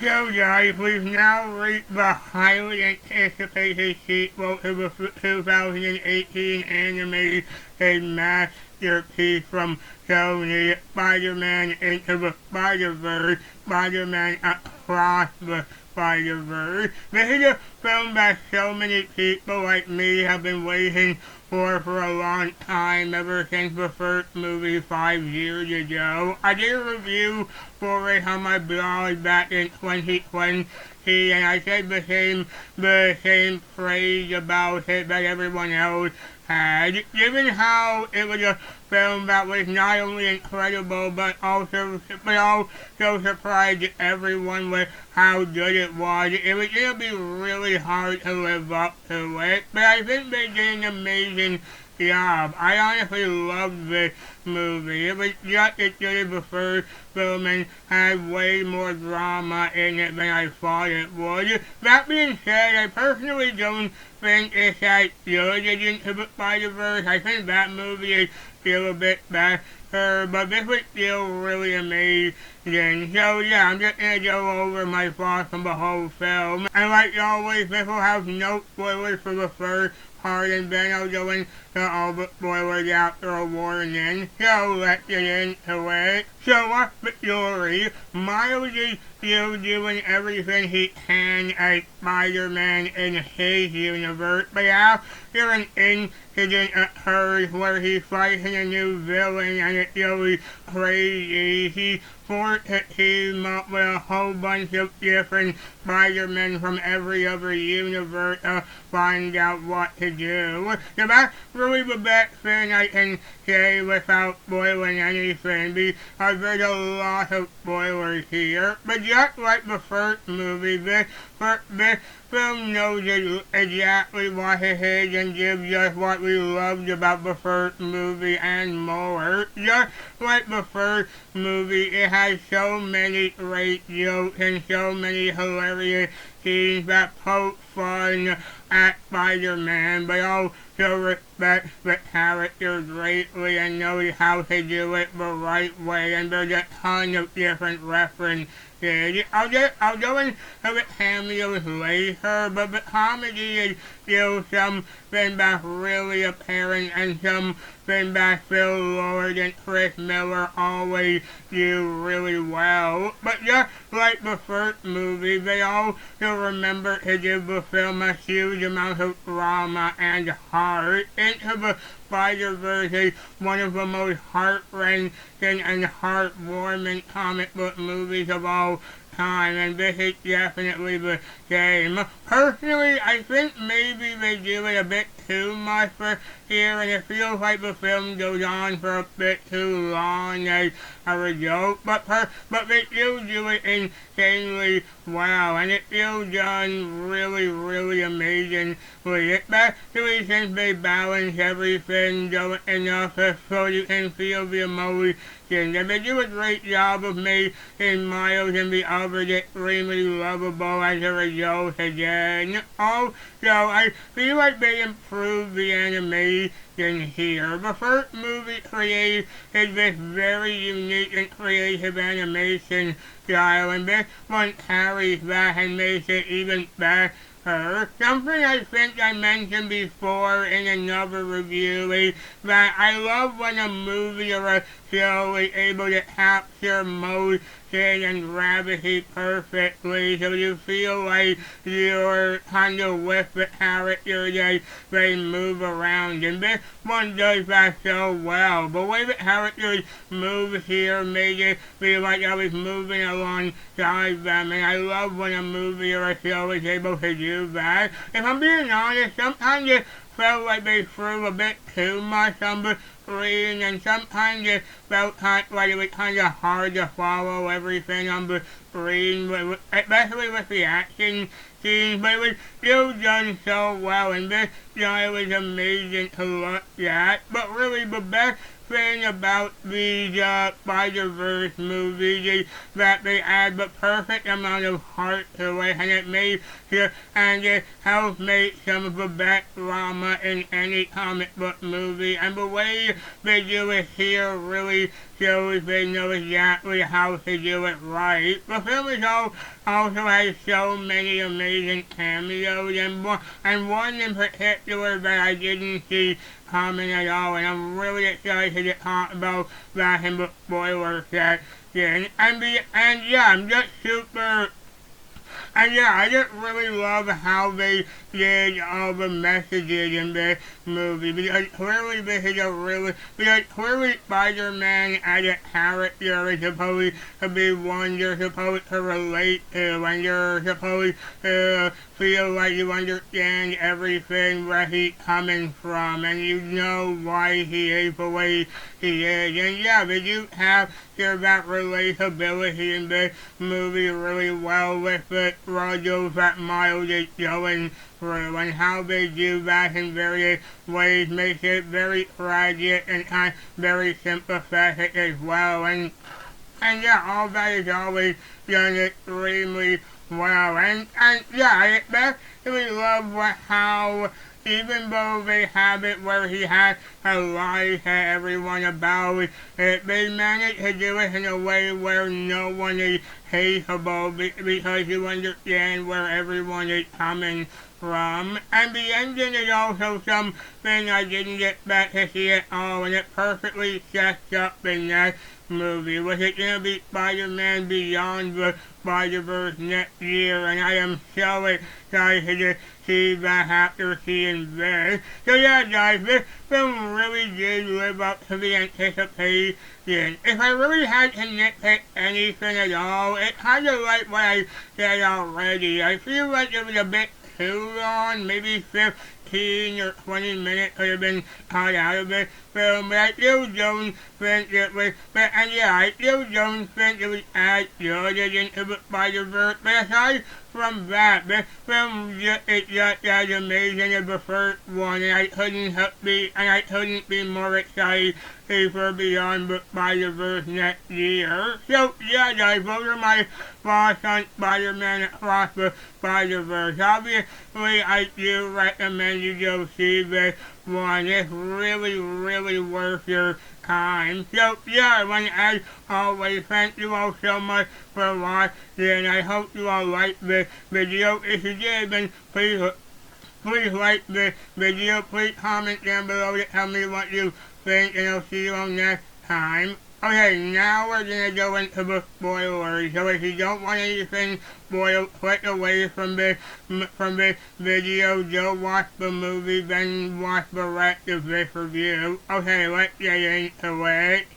So guys, we've now reached the highly anticipated sequel to the 2018 animated masterpiece from Sony, Spider-Man Into the Spider-Verse, Spider-Man Across the Spider-Verse. This is a film that so many people like me have been waiting for a long time, ever since the first movie 5 years ago. I did a review for it on my blog back in 2020, and I said the same phrase about it that everyone else had. Given how it was a film that was not only incredible but also surprised everyone with how good it was, it was going to be really hard to live up to it. But I think they did an amazing job. I honestly loved this movie. It was just as good as the first film and had way more drama in it than I thought it would. That being said, I personally don't think it's as good as Into the Spider-Verse. I think that movie is still a bit better, but this was still really amazing. So yeah, I'm just gonna go over my thoughts on the whole film. And like always, this will have no spoilers for the first part, and then I'll go into all the spoilers after a warning. So let's get into it. So what's the story? Miles is still doing everything he can as Spider-Man in his universe, but after an incident occurs where he's fighting a new villain and it's really crazy, he forced to team up with a whole bunch of different Spider-Men from every other universe to find out what to do. So that's really the best thing I can say without spoiling anything, because there's a lot of spoilers here. But just like the first movie, this film knows exactly what it is and gives us what we loved about the first movie and more. Just like the first movie, it has so many great jokes and so many hilarious scenes that poke fun at Spider-Man, but also respect the character greatly and knows how to do it the right way, and there's a ton of different references. I'll go into the cameos later, but the comedy is still something that's really apparent and something that Phil Lord and Chris Miller always do really well. But just like the first movie, they also remember to give the film a huge amount of drama and heart. Into the Spider-Verse is one of the most heart-wrenching and heartwarming comic book movies of all time, and this is definitely the same. Personally, I think maybe they do it a bit too much for here, and it feels like the film goes on for a bit too long as a result, but they still do it insanely well, and it feels done really, really amazingly, especially since they balance everything enough so you can feel the emotion. And they do a great job of making Miles and the others extremely lovable as a result again. Also, I feel like they improved the animation here. The first movie created this very unique and creative animation style, and this one carries that and makes it even better. Something I think I mentioned before in another review is that I love when a movie or a show is able to capture motion and gravity perfectly, so you feel like you're kind of with the characters as they move around, and this one does that so well. The way the characters move here made it feel like I was moving alongside them, and I love when a movie or a show is able to do that. If I'm being honest, sometimes it felt like they threw a bit too much on the screen, and sometimes it felt like it was kind of hard to follow everything on the screen, especially with the action scenes, but it was still done so well, and this style was amazing to look at. But really, the best thing about these Spider-Verse movies is that they add the perfect amount of heart to it, and it helps make some of the best drama in any comic book movie, and the way they do it here really shows they know exactly how to do it right. The film is also has so many amazing cameos, and one in particular that I didn't see coming at all, and I'm really excited to talk about that in the spoiler section. And yeah, I'm just super. And yeah, I just really love how they did all the messages in this movie, because clearly Spider-Man as a character is supposed to be one you're supposed to relate to, and you're supposed to feel like you understand everything where he's coming from, and you know why he is the way he is. And yeah, they do have that relatability in this movie really well with the struggles that Miles is going through, and how they do that in various ways makes it very tragic and kind of very sympathetic as well. And yeah, all that is always done extremely well. And yeah, I especially love how even though they have it where he has to lie to everyone about it, they manage to do it in a way where no one is hateable because you understand where everyone is coming from. And the ending is also something I didn't expect to see at all, and it perfectly sets up the next movie. Was it going to be Spider-Man Beyond the Spider-Verse next year? And I am so excited to see that after seeing this. So yeah, guys, this film really did live up to the anticipation. If I really had to nitpick anything at all, it's kind of like what I said already. I feel like it was a bit too long, maybe 15 or 20 minutes could have been cut out of this film, but I still don't think it was, I still don't think it was as good as Into the Spider-Verse, but aside from that, this film is just as amazing as the first one, and I couldn't be more excited for Beyond the Spider-Verse next year. So yeah, guys, those are my thoughts on Spider-Man Across the Spider-Verse. Obviously, I do recommend you go see this one. It's really, really worth your time. So yeah, as always, thank you all so much for watching. I hope you all liked this video. If you did, then please like this video. Please comment down below to tell me what you think, and I'll see you all next time. Okay, now we're gonna go into the spoilers. So if you don't want anything spoiled, click away from this video. Go watch the movie, then watch the rest of this review. Okay, let's get into it.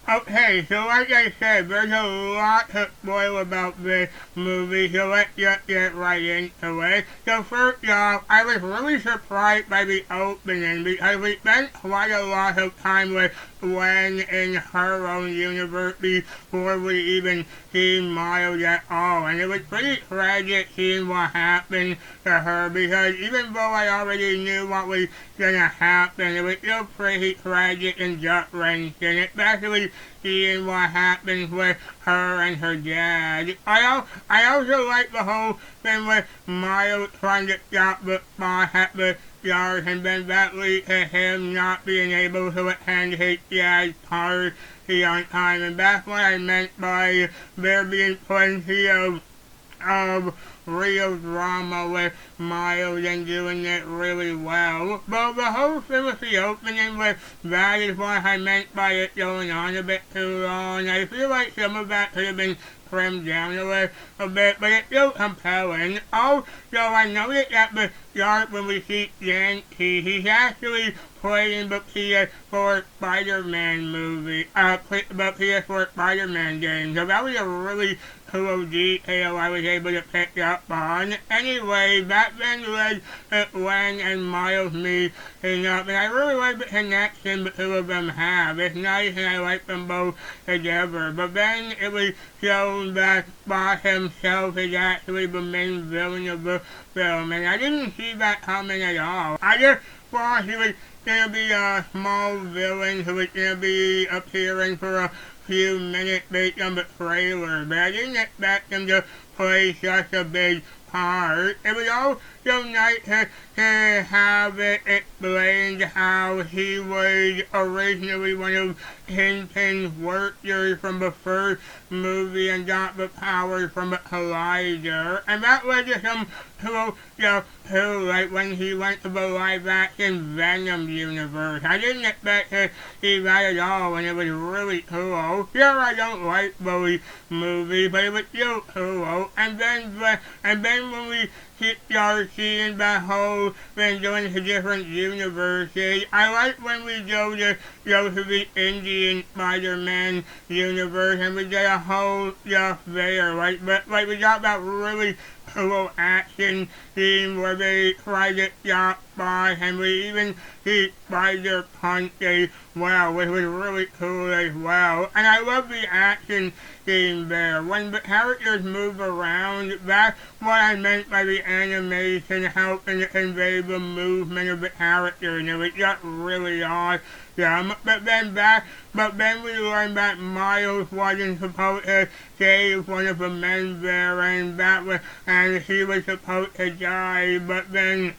Okay, so like I said, there's a lot to spoil about this movie, so let's just get right into it. So first off, I was really surprised by the opening because we spent quite a lot of time with Gwen in her own universe before we even see Miles at all, and it was pretty tragic seeing what happened to her, because even though I already knew what was gonna happen, it was still pretty tragic and gut-wrenching, especially seeing what happens with her and her dad. I also like the whole thing with Miles trying to stop the spot at the yard, and then that leads to him not being able to attend his dad's party on time. And that's what I meant by there being plenty of real drama with Miles and doing it really well. But the whole thing with the opening that is what I meant by it going on a bit too long. I feel like some of that could have been trimmed down a little bit, but it's still compelling. Also, I noticed at the start when we see Yankee, he's actually playing the PS4 Spider-Man movie, the PS4 Spider-Man game. So that was a really cool detail I was able to pick up on. Anyway, that then led to Gwen and Miles meeting up, and I really like the connection the two of them have. It's nice and I like them both together. But then it was shown that Spot himself is actually the main villain of the film, and I didn't see that coming at all. I just thought he was gonna be a small villain who was gonna be appearing for a few minutes based on the trailer, but I didn't expect him to play such a big part. It was so nice to have it explained how he was originally one of Kingpin's workers from the first movie and got the powers from the Collider. And that led to some cool stuff too, like when he went to the live-action Venom universe. I didn't expect to see that at all, and it was really cool. Sure, I don't like those movies, but it was still cool. And then when we start seeing that whole thing going to different universes, I like when we go to the Indian Spider-Man universe and we get a whole stuff there. Like we got that really cool action scene where they try to stop by, and we even see Spider-Punk as well, which was really cool as well. And I love the action scene there. When the characters move around, that's what I meant by the animation helping to convey the movement of the characters, and it was just really awesome. But then we learned that Miles wasn't supposed to save one of the men there, and he was supposed to die, but then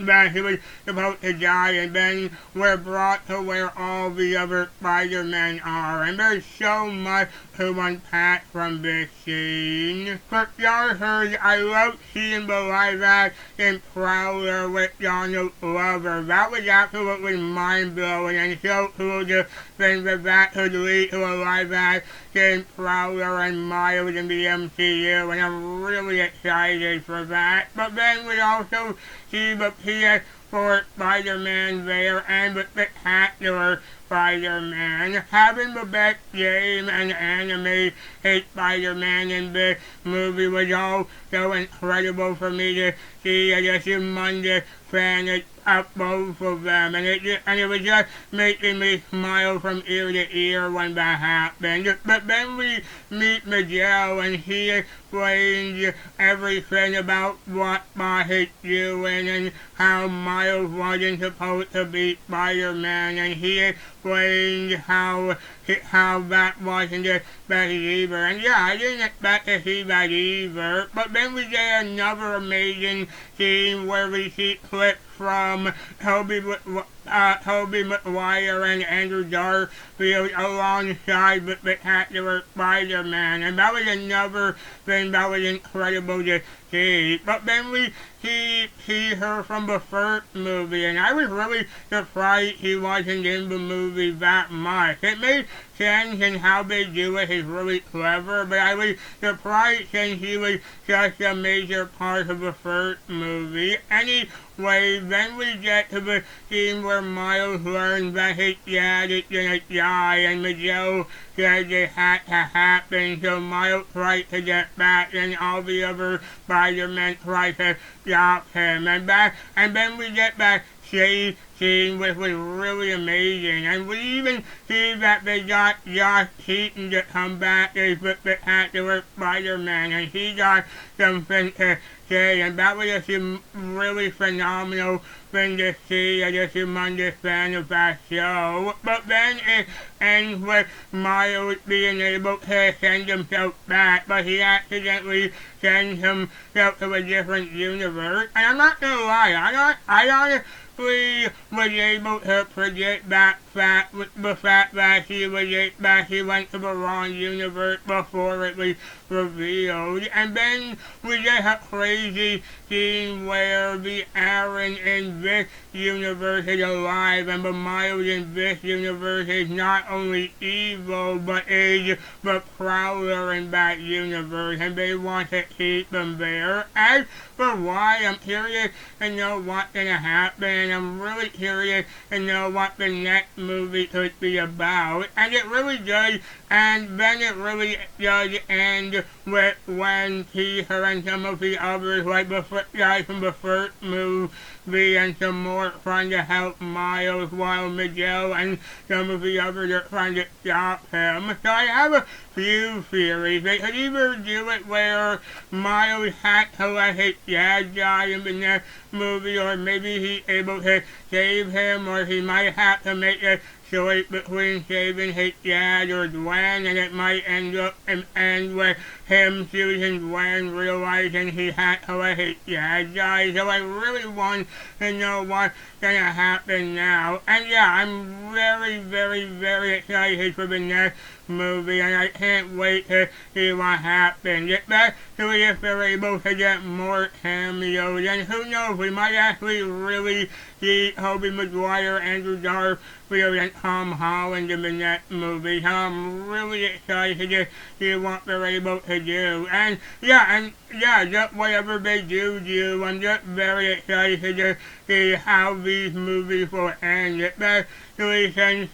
that he was supposed to die, and then we're brought to where all the other Spider-Men are, and there's so much to unpack from this scene. For starters, I love seeing the live-action Prowler with Donald Glover. That was absolutely mind-blowing, and so cool to think that could lead to a live-action Prowler and Miles in the MCU, and I'm really excited for that. But then we also see the PS4 Spider-Man there and the Spectacular Spider-Man. Having the best game and anime Spider-Man in this movie was all so incredible for me to see as a humongous fan of both of them, and it was just making me smile from ear to ear when that happened. But then we meet Miguel, and he explains everything about what Boss is doing and how Miles wasn't supposed to be Spider-Man, and he explains how that wasn't the best either. And yeah, I didn't expect to see that either. But then we get another amazing scene where we see clips from Tobey Maguire and Andrew Garfield alongside the Spectacular Spider-Man, and that was another thing that was incredible to see. But then we see her from the first movie, and I was really surprised she wasn't in the movie that much. It made sense, and how they do it is really clever, but I was surprised since she was such a major part of the first movie. Anyway, then we get to the scene where Miles learns that his dad is gonna die, and Miguel says it had to happen, so Miles tries to get back, and all the other Spider-Men try to stop him. And then we get back Shade scene, which was really amazing, and we even see that they got Josh Keaton to come back as the Spectacular Spider-Man, and he got something to say, and that was just a really phenomenal thing to see as a humongous fan of that show. But then it ends with Miles being able to send himself back, but he accidentally sends himself to a different universe, and I'm not gonna lie, I honestly was able to predict the fact that he went to the wrong universe before it was revealed. And then we get a crazy scene where the Aaron in this universe is alive, and the Miles in this universe is not only evil, but is the Prowler in that universe, and they want to keep them there. As for why, I'm curious to know what's gonna happen, and I'm really curious to know what the next movie could be about. And it really does, and then it really does end with when Peter and some of the others, like the guy from the first movie and some more, trying to help Miles, while Miguel and some of the others are trying to stop him. So I have a few theories. They could either do it where Miles had to let his dad die in the next movie, or maybe he's able to save him, or he might have to make a choice between saving his dad or Gwen, and it might end with him choosing Gwen, realizing he had to let his dad die. So I really want to know what's gonna happen now. And yeah, I'm very, very, very excited for the next movie, and I can't wait to see what happens. Especially if they're able to get more cameos, and who knows, we might actually really see Tobey Maguire, Andrew Garfield, and Tom Holland in the next movie. So I'm really excited to see what they're able to do. And yeah, just whatever they do, I'm just very excited to see how these movies will end, especially since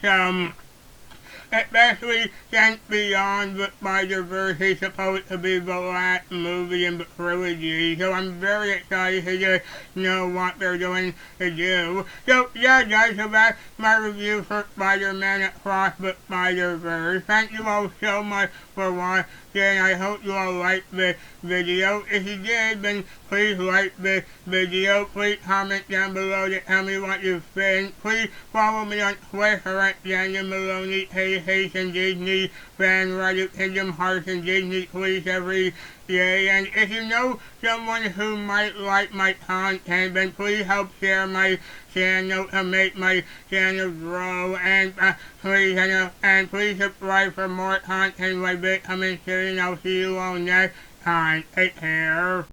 Beyond the Spider-Verse is supposed to be the last movie in the trilogy, so I'm very excited to know what they're going to do. So yeah guys, so that's my review for Spider-Man Across the Spider-Verse. Thank you all so much for watching. I hope you all liked this video. If you did, then please like this video. Please comment down below to tell me what you think. Please follow me on Twitter at Daniel Maloney, and Disney fan, Reddit, Kingdom Hearts, and Disney Please every day. And if you know someone who might like my content, then please help share my channel to make my channel grow. And please subscribe for more content like this coming soon. I'll see you all next time. Take care.